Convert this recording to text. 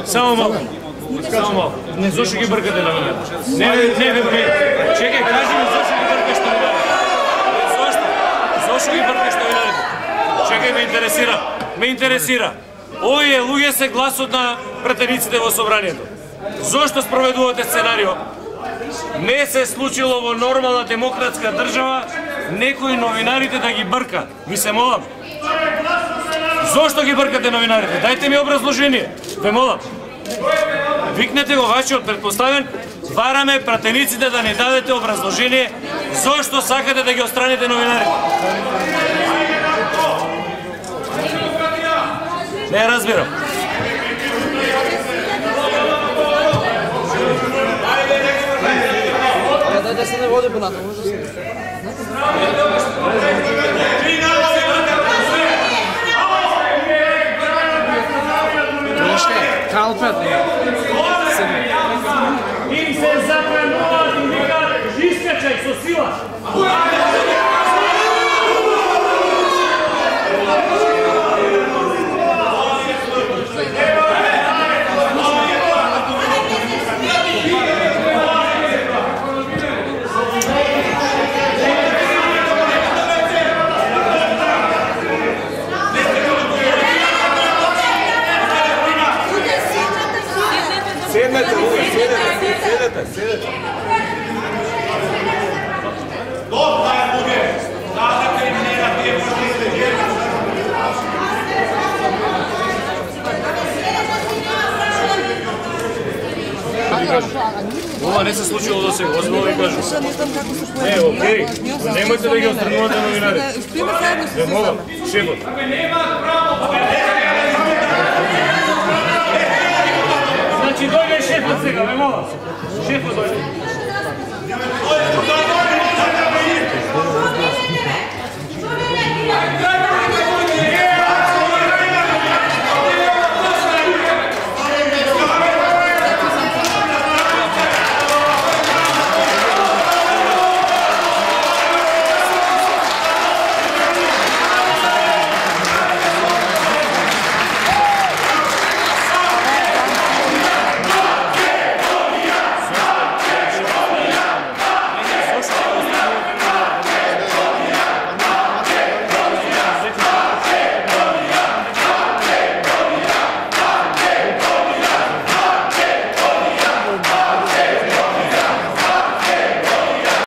Само малко. Зошто ги бъркате на мене? Не, чекай, кажи ми зошто ги бъркаш новинарите? Зошто ги бъркаш новинарите? Чекай, ме интересира. Овие луѓе се гласот на пратениците во собранието. Зошто спроведувате сценарио? Не се случило во нормална демократска држава некои новинарите да ги бърка. Ви се молам. Зошто ги бъркате новинарите? Дајте ми образложение. Ве молам. Викнете го вашиот претпоставен, бараме пратениците да ни дадете образложение зошто сакате да ги отстраните новинарите. Не разбирам. Да се не води бната, може да се. Калпет. Им се запленува и вика, искачај со сила. Седнете. Ова не се случило до сега, озбилно ви кажу. Не, окей, немојте да ги отстранувате новинарите. Ве молам, шефот. Значи дојде шефот сега, ве молам. Шефот дојде.